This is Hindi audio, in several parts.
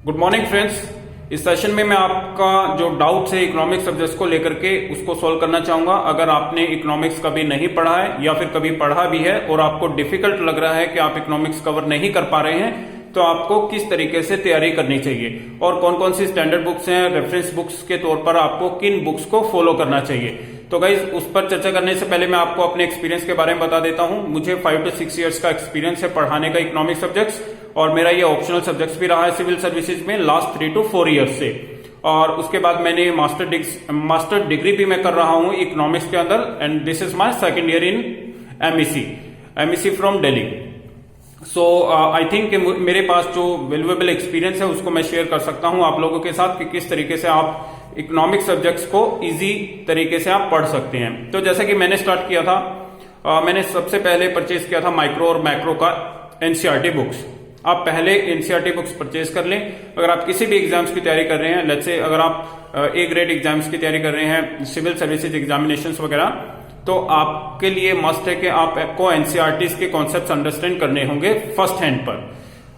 Good morning friends. इस सेशन में मैं आपका जो डाउट्स है इकोनॉमिक्स सब्जेक्ट्स को लेकर के उसको सॉल्व करना चाहूंगा। अगर आपने इकोनॉमिक्स कभी नहीं पढ़ा है या फिर कभी पढ़ा भी है और आपको डिफिकल्ट लग रहा है कि आप इकोनॉमिक्स कवर नहीं कर पा रहे हैं, तो आपको किस तरीके से तैयारी करनी चाहिए और कौन कौन सी स्टैंडर्ड बुक्स हैं, रेफरेंस बुक्स के तौर पर आपको किन बुक्स को फॉलो करना चाहिए। तो गाइज उस पर चर्चा करने से पहले मैं आपको अपने एक्सपीरियंस के बारे में बता देता हूं। मुझे 5 से 6 इयर्स का एक्सपीरियंस है पढ़ाने का इकोनॉमिक सब्जेक्ट्स, और मेरा ये ऑप्शनल सब्जेक्ट्स भी रहा है सिविल सर्विसेज में लास्ट 3 to 4 ईयर्स से। और उसके बाद मैंने मास्टर डिग्री भी मैं कर रहा हूं इकोनॉमिक्स के अंदर, and this is my second year in MEC from Delhi. So I think मेरे पास जो वैल्यूएबल एक्सपीरियंस है उसको मैं शेयर कर सकता हूं आप लोगों के साथ कि किस तरीके से आप इकोनॉमिक सब्जेक्ट्स को इजी तरीके से आप पढ़ सकते हैं। तो जैसा कि मैंने स्टार्ट किया था, मैंने सबसे पहले परचेज किया था माइक्रो और मैक्रो का एनसीईआरटी बुक्स। आप पहले एनसीईआरटी बुक्स परचेज कर लें। अगर आप किसी भी एग्जाम्स की तैयारी कर रहे हैं, लेट्स से अगर आप ए ग्रेड एग्जाम्स की तैयारी कर रहे हैं, सिविल सर्विसेज एग्जामिनेशंस वगैरह, तो आपके लिए मस्ट है कि आपको एनसीईआरटीज के कॉन्सेप्ट्स अंडरस्टैंड करने होंगे फर्स्ट हैंड पर।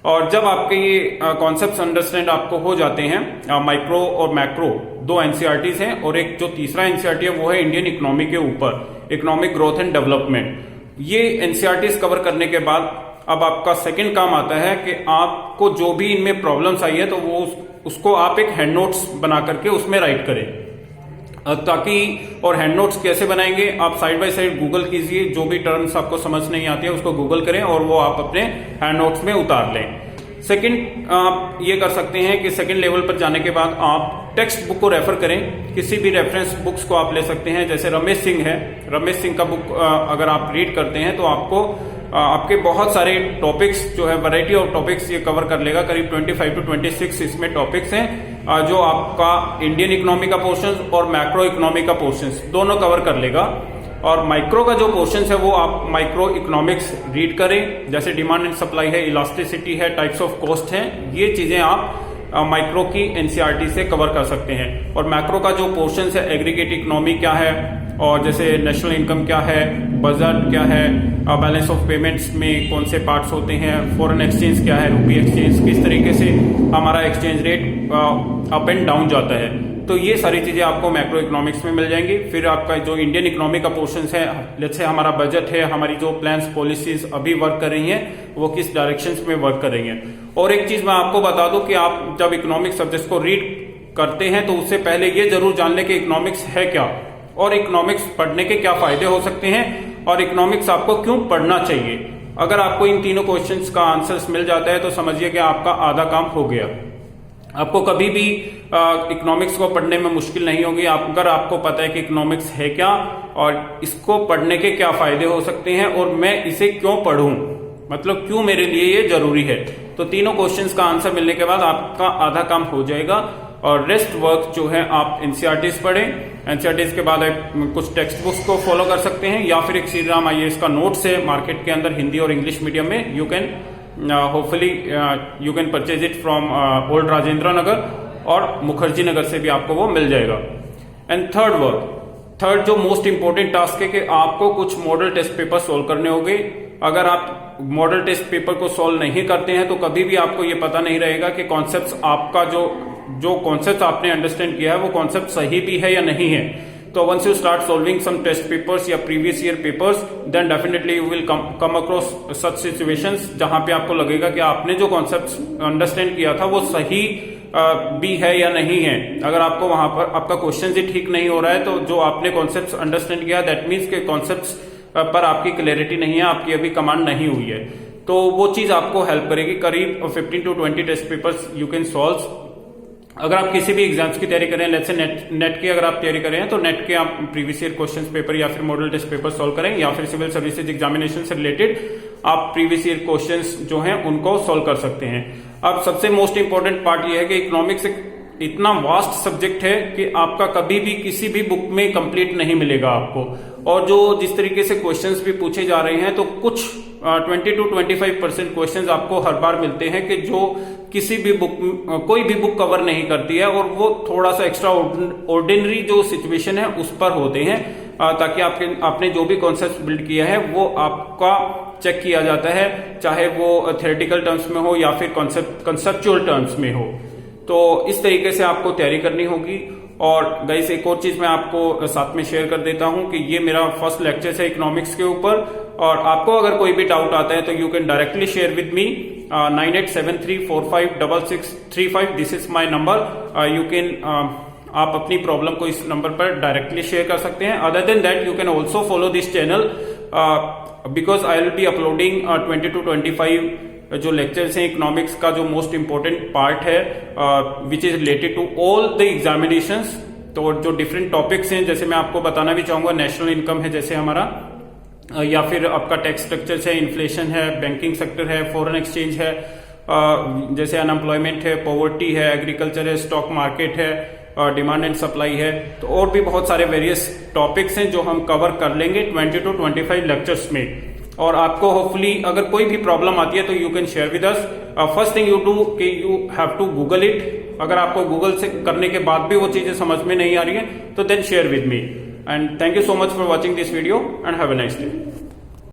और जब आपके ये कॉन्सेप्ट्स अंडरस्टैंड आपको हो जाते हैं, माइक्रो और मैक्रो 2 एनसीईआरटीज हैं, और एक जो तीसरा एनसीईआरटी है वो है इंडियन इकोनॉमी के ऊपर, इकोनॉमिक ग्रोथ एंड डेवलपमेंट। ये एनसीईआरटीज कवर करने के बाद अब आपका सेकंड काम आता है कि आपको जो भी इनमें प्रॉब्लम्स आई है तो वो उसको आप एक हैंड नोट्स बना करके उसमें राइट करें, ताकि, और हैंड नोट्स कैसे बनाएंगे, आप साइड बाय साइड गूगल कीजिए, जो भी टर्म्स आपको समझ नहीं आती है उसको गूगल करें और वो आप अपने हैंड नोट्स में उतार लें। सेकंड आप ये कर सकते हैं कि सेकंड लेवल पर जाने के बाद आप टेक्स्ट बुक को रेफर करें। किसी भी रेफरेंस बुक्स को आप ले सकते हैं, जैसे रमेश सिंह है, रमेश सिंह का बुक अगर आप रीड करते हैं तो आपको आपके बहुत सारे टॉपिक्स जो है, वैरायटी ऑफ टॉपिक्स ये कवर कर लेगा। करीब 25 to 26 इसमें टॉपिक्स हैं जो आपका इंडियन इकोनॉमी का पोर्शन और मैक्रो इकोनॉमी का पोर्शन दोनों कवर कर लेगा। और माइक्रो का जो पोर्शन है वो आप माइक्रो इकोनॉमिक्स रीड करें, जैसे डिमांड एंड सप्लाई है, इलास्टिसिटी है, टाइप्स ऑफ कॉस्ट है, ये चीजें आप माइक्रो की एनसीईआरटी से कवर कर सकते हैं। और मैक्रो का जो पोर्शन है, एग्रीगेट इकोनॉमी क्या है, और जैसे नेशनल इनकम क्या है, बजट क्या है, बैलेंस ऑफ पेमेंट्स में कौन से पार्ट्स होते हैं, फॉरेन एक्सचेंज क्या है, रूपी एक्सचेंज, किस तरीके से हमारा exchange rate up and down जाता है, तो ये सारी चीजें आपको मैक्रो इकोनॉमिक्स में मिल जाएंगी। फिर आपका जो इंडियन इकोनॉमी का पोर्शन है, जैसे हमारा बजट है, हमारी जो प्लान्स पॉलिसीज अभी वर्क कर रही हैं वो किस डायरेक्शंस में वर्क कर रही हैं। और एक चीज मैं आपको बता दूं कि आप जब इकोनॉमिक सब्जेक्ट्स को रीड करते हैं तो उससे पहले ये जरूर जान लें कि इकोनॉमिक्स है क्या, और इकोनॉमिक्स पढ़ने के क्या फायदे हो सकते हैं, और इकोनॉमिक्स आपको क्यों पढ़ना चाहिए। अगर आपको इन तीनों क्वेश्चंस का आंसर्स मिल जाता है तो समझिए कि आपका आधा काम हो गया। आपको कभी भी इकोनॉमिक्स को पढ़ने में मुश्किल नहीं होगी अगर आपको पता है कि इकोनॉमिक्स है क्या और इसको पढ़ने के क्या फायदे हो सकते हैं, और मैं इसे क्यों पढ़ूं, मतलब क्यों मेरे लिए ये जरूरी है। तो तीनों क्वेश्चंस का आंसर मिलने के बाद आपका आधा काम हो जाएगा, और रेस्ट वर्क जो है आप एनसीईआरटीज पढ़ें। एनसीईआरटीज के बाद आप कुछ टेक्स्ट बुक्स को फॉलो कर सकते हैं, या फिर एक श्री राम आईएएस का नोट्स है मार्केट के अंदर हिंदी और इंग्लिश मीडियम में, you can hopefully you can purchase it from old Rajendra Nagar, और मुखर्जी नगर से भी आपको वो मिल जाएगा। एंड थर्ड जो मोस्ट इंपॉर्टेंट टास्क है कि आपको कुछ मॉडल टेस्ट पेपर सोल्व करने होंगे। अगर आप मॉडल टेस्ट पेपर को सोल्व नहीं करते हैं तो कभी भी आपको ये पता नहीं रहेगा कि कॉन्सेप्ट्स आपका जो कॉन्सेप्ट आपने अंडरस्टैंड किया है वो कॉन्सेप्ट सही भी है या नहीं है। तो once you start solving some test papers या previous year papers, then definitely you will come across such situations जहां पे आपको लगेगा कि आपने जो कॉन्सेप्ट अंडरस्टैंड किया था वो सही भी है या नहीं है। अगर आपको वहां पर आपका क्वेश्चन ही ठीक नहीं हो रहा है तो जो आपने कॉन्सेप्ट अंडरस्टैंड किया दैट मीन्स के कॉन्सेप्ट्स पर आपकी क्लैरिटी नहीं है, आपकी अभी कमांड नहीं हुई है, तो वो चीज आपको हेल्प करेगी। करीब 15 to 20 test papers you can solve. अगर आप किसी भी एग्जाम्स की तैयारी करें, लेट्स से नेट की अगर आप तैयारी करें तो नेट के आप प्रीवियस ईयर क्वेश्चन पेपर या फिर मॉडल टेस्ट पेपर सॉल्व करें, या फिर सिविल सर्विसेज एग्जामिनेशन से रिलेटेड आप प्रीवियस ईयर क्वेश्चंस जो हैं उनको सॉल्व कर सकते हैं। अब सबसे मोस्ट इंपॉर्टेंट पार्ट ये है कि इकोनॉमिक्स इतना वास्ट सब्जेक्ट है कि आपका कभी भी किसी भी बुक में कंप्लीट नहीं मिलेगा आपको, और जो जिस तरीके से क्वेश्चंस भी पूछे जा रहे हैं तो कुछ 20 to 25% क्वेश्चंस आपको हर बार मिलते हैं कि जो किसी भी बुक, कोई भी बुक कवर नहीं करती है, और वो थोड़ा सा एक्स्ट्रा ऑर्डिनरी जो सिचुएशन है उस पर होते हैं, ताकि आपने जो भी कॉन्सेप्ट बिल्ड किया है वो आपका चेक किया जाता है, चाहे वो थ्योरेटिकल टर्म्स में हो या फिर कंसेप्चुअल टर्म्स में हो। तो इस तरीके से आपको तैयारी करनी होगी। और गाइस एक और चीज मैं आपको साथ में शेयर कर देता हूं कि ये मेरा फर्स्ट लेक्चर है इकोनॉमिक्स के ऊपर, और आपको अगर कोई भी डाउट आता है तो you can directly share with me 9873456635। This is my number. You can आप अपनी प्रॉब्लम को इस नंबर पर डायरेक्टली शेयर कर सकते हैं। Other than that you can also follow this channel because I will be uploading 20 to 25 जो लेक्चर्स हैं इकोनॉमिक्स का जो मोस्ट इंपॉर्टेंट पार्ट है which is related to all the examinations. तो जो डिफरेंट टॉपिक्स हैं, जैसे मैं आपको बताना भी चाहूंगा, नेशनल इनकम है जैसे हमारा, या फिर आपका टैक्स स्ट्रक्चर है, इन्फ्लेशन है, बैंकिंग सेक्टर है, फॉरेन एक्सचेंज है, जैसे अनएम्प्लॉयमेंट है, पॉवर्टी है, एग्रीकल्चर है, स्टॉक मार्केट है, डिमांड एंड सप्लाई है। तो और भी बहुत सारे वेरियस टॉपिक्स हैं जो हम कवर कर लेंगे 20 to 25 लेक्चर्स में। और आपको होपफुली अगर कोई भी प्रॉब्लम आती है तो you can share with us. First thing you do कि you have to Google it. अगर आपको गूगल से करने के बाद भी वो चीजें समझ में नहीं आ रही है तो then share with me. And thank you so much for watching this video and have a nice day.